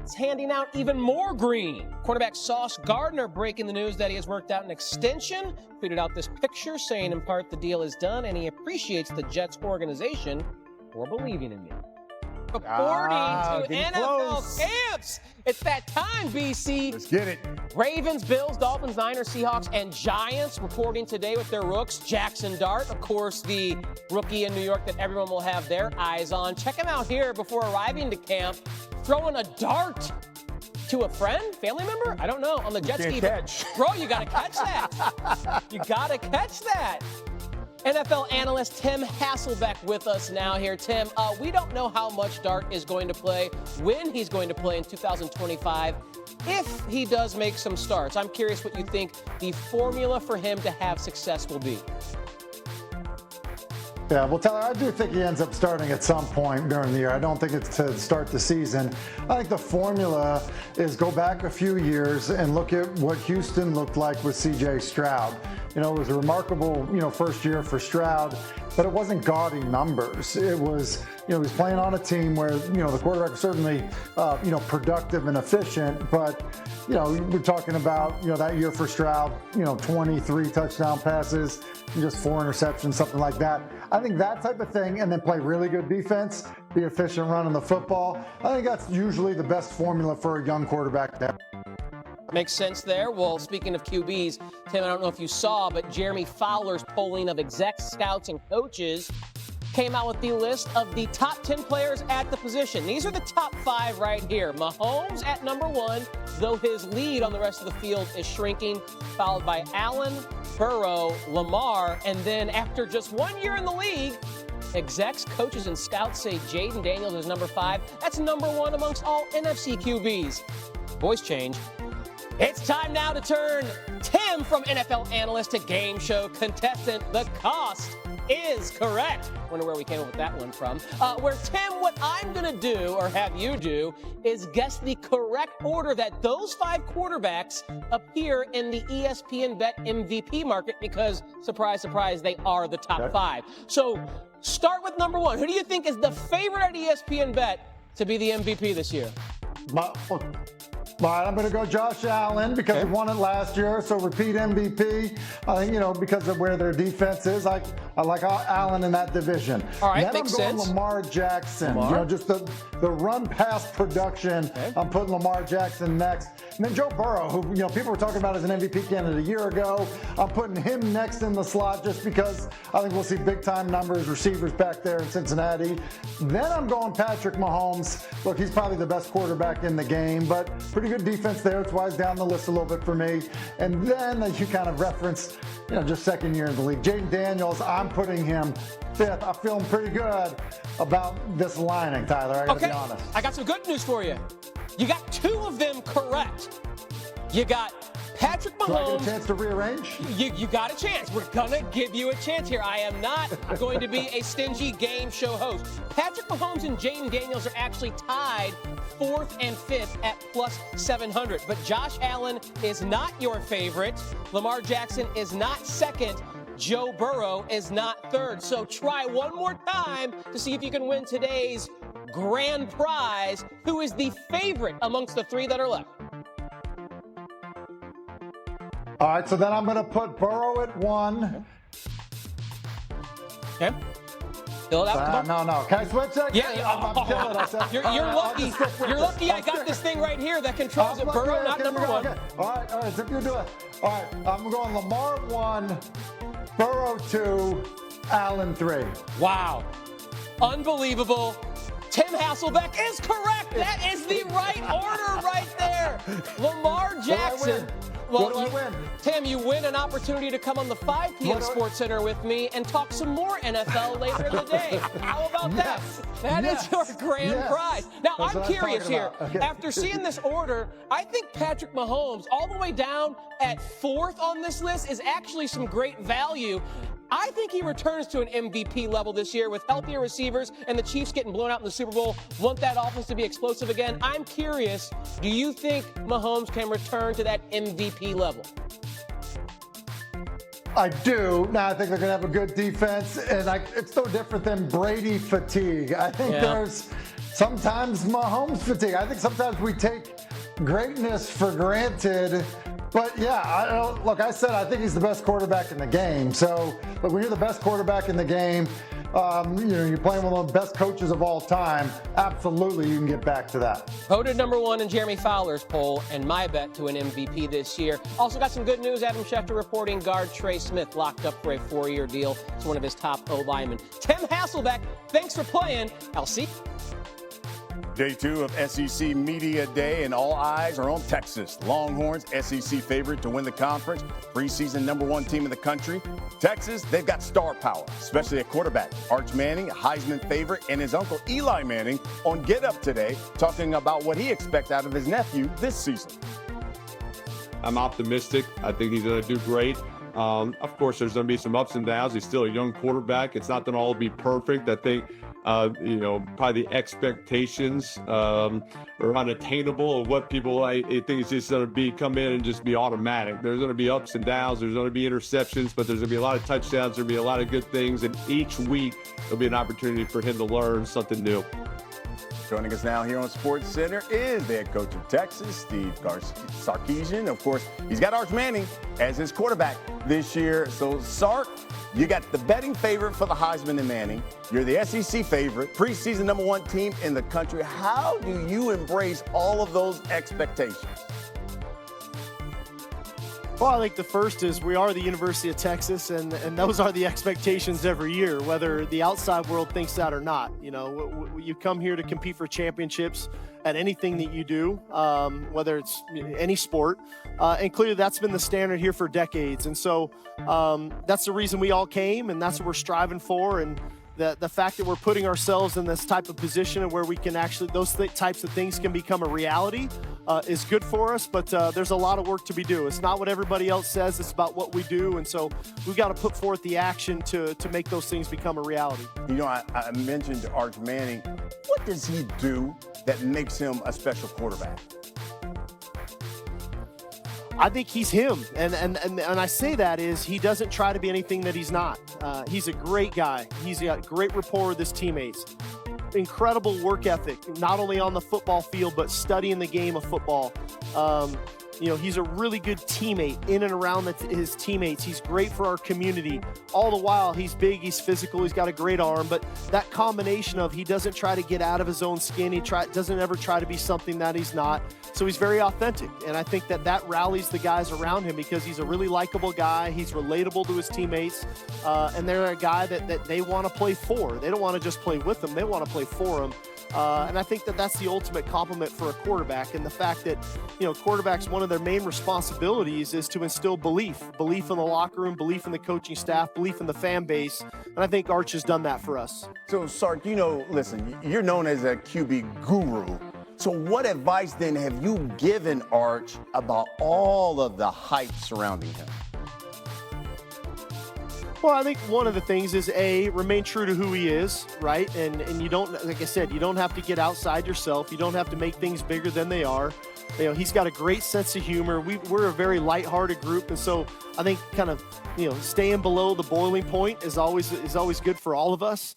is handing out even more green. Quarterback Sauce Gardner breaking the news that he has worked out an extension. Tweeted out this picture saying in part the deal is done and he appreciates the Jets organization for believing in me. Reporting to NFL camps. It's that time, BC. Let's get it. Ravens, Bills, Dolphins, Niners, Seahawks, and Giants reporting today with their rooks. Jackson Dart, of course, the rookie in New York that everyone will have their eyes on. Check him out here before arriving to camp, throwing a dart to a friend, family member? I don't know. On the jet ski. Bro, you got to catch that. You got to catch that. NFL analyst Tim Hasselbeck with us now here. Tim, we don't know how much Dart is going to play, when he's going to play in 2025, if he does make some starts. I'm curious what you think the formula for him to have success will be. Yeah, well, Tyler, I do think he ends up starting at some point during the year. I don't think it's to start the season. I think the formula is go back a few years and look at what Houston looked like with C.J. Stroud. You know, it was a remarkable, first year for Stroud, but it wasn't gaudy numbers. It was, he was playing on a team where, the quarterback was certainly, productive and efficient, but, we're talking about, that year for Stroud, 23 touchdown passes, just 4 interceptions, something like that. I think that type of thing, and then play really good defense, be efficient running the football. I think that's usually the best formula for a young quarterback to have. Makes sense there. Well, speaking of QBs, Tim, I don't know if you saw, but Jeremy Fowler's polling of execs, scouts, and coaches came out with the list of the top 10 players at the position. These are the top 5 right here. Mahomes at number 1, though his lead on the rest of the field is shrinking, followed by Allen, Burrow, Lamar, and then after just 1 year in the league, execs, coaches, and scouts say Jaden Daniels is number 5. That's number 1 amongst all NFC QBs. Voice change. It's time now to turn Tim from NFL analyst to game show contestant. The cost is correct. Wonder where we came up with that one from. Where, Tim, what I'm going to do, or have you do, is guess the correct order that those 5 quarterbacks appear in the ESPN Bet MVP market because, surprise, surprise, they are the top 5. So start with number 1. Who do you think is the favorite at ESPN Bet to be the MVP this year? I'm going to go Josh Allen because he won it last year, so repeat MVP. I think, because of where their defense is, I like Allen in that division. All right, then makes I'm going sense. Lamar Jackson. Just the run-pass production. I'm putting Lamar Jackson next. And then Joe Burrow, who, people were talking about as an MVP candidate a year ago. I'm putting him next in the slot just because I think we'll see big-time numbers, receivers back there in Cincinnati. Then I'm going Patrick Mahomes. Look, he's probably the best quarterback in the game, but pretty good defense there. That's why he's down the list a little bit for me. And then, as you kind of referenced, just second year in the league, Jaden Daniels, I'm putting him 5th. I'm feeling pretty good about this lining, Tyler. I got to be honest. I got some good news for you. You got 2 of them correct. You got Patrick Mahomes. Do I get a chance to rearrange? You got a chance. We're going to give you a chance here. I am not going to be a stingy game show host. Patrick Mahomes and Jaden Daniels are actually tied 4th and 5th at plus 700. But Josh Allen is not your favorite. Lamar Jackson is not 2nd. Joe Burrow is not 3rd. So try one more time to see if you can win today's grand prize. Who is the favorite amongst the 3 that are left? All right, so then I'm going to put Burrow at 1. Okay. Fill it out. No. Can I switch that? Yeah. I'm killing it. You're lucky. You're lucky I got this thing right here that controls it. Burrow, not number 1. Okay. All right, so you do it. All right, I'm going Lamar 1, Burrow 2, Allen 3. Wow. Unbelievable. Tim Hasselbeck is correct. That is the right order right there. Lamar Jackson. What do I win? Tim, you win an opportunity to come on the 5 p.m. Sports Center with me and talk some more NFL later in the day. How about that? That is your grand prize. Now, I'm curious here. Okay. After seeing this order, I think Patrick Mahomes, all the way down at 4th on this list, is actually some great value. I think he returns to an MVP level this year with healthier receivers and the Chiefs getting blown out in the Super Bowl. Want that offense to be explosive again? I'm curious, do you think Mahomes can return to that MVP level? I do. Now, I think they're going to have a good defense, and it's no different than Brady fatigue. I think there's sometimes Mahomes fatigue. I think sometimes we take greatness for granted. But yeah, look, I said I think he's the best quarterback in the game. So look, when you're the best quarterback in the game, you're playing one of the best coaches of all time. Absolutely, you can get back to that. Voted #1 in Jeremy Fowler's poll, and my bet to an MVP this year. Also got some good news. Adam Schefter reporting guard Trey Smith locked up for a 4-year deal. It's one of his top O-linemen. Tim Hasselbeck, thanks for playing. I'll see. Day 2 of SEC Media Day, and all eyes are on Texas. Longhorns, SEC favorite to win the conference, preseason #1 team in the country. Texas, they've got star power, especially at quarterback. Arch Manning, a Heisman favorite, and his uncle Eli Manning on Get Up today, talking about what he expects out of his nephew this season. I'm optimistic. I think he's going to do great. Of course, there's going to be some ups and downs. He's still a young quarterback. It's not going to all be perfect. I think probably the expectations are unattainable of what people I think it's just going to come in and just be automatic. There's going to be ups and downs. There's going to be interceptions, but there's going to be a lot of touchdowns. There'll be a lot of good things, and each week there'll be an opportunity for him to learn something new. Joining us now here on Sports Center is the head coach of Texas, Steve Sarkisian. Of course, he's got Arch Manning as his quarterback this year. So, Sark, you got the betting favorite for the Heisman in Manning. You're the SEC favorite, preseason #1 team in the country. How do you embrace all of those expectations? Well, I think the first is we are the University of Texas, and those are the expectations every year, whether the outside world thinks that or not. You come here to compete for championships at anything that you do, whether it's any sport, and clearly that's been the standard here for decades. And so that's the reason we all came, and that's what we're striving for. And the fact that we're putting ourselves in this type of position where we can actually, those types of things can become a reality is good for us, but there's a lot of work to be done. It's not what everybody else says, it's about what we do, and so we've got to put forth the action to make those things become a reality. I mentioned Arch Manning. What does he do that makes him a special quarterback? I think he's him, and I say that is he doesn't try to be anything that he's not. He's a great guy. He's got great rapport with his teammates. Incredible work ethic, not only on the football field, but studying the game of football. He's a really good teammate in and around his teammates. He's great for our community. All the while, he's big, he's physical, he's got a great arm, but that combination of he doesn't try to get out of his own skin, doesn't ever try to be something that he's not. So he's very authentic, and I think that rallies the guys around him because he's a really likable guy. He's relatable to his teammates, and they're a guy that they want to play for. They don't want to just play with them. They want to play for him. And I think that's the ultimate compliment for a quarterback, and the fact that, quarterbacks, one of their main responsibilities is to instill belief in the locker room, belief in the coaching staff, belief in the fan base, and I think Arch has done that for us. So, Sark, listen, you're known as a QB guru. So what advice then have you given Arch about all of the hype surrounding him? Well, I think one of the things is remain true to who he is, right? And you don't, like I said, you don't have to get outside yourself. You don't have to make things bigger than they are. He's got a great sense of humor. We're a very lighthearted group, and so I think kind of staying below the boiling point is always good for all of us.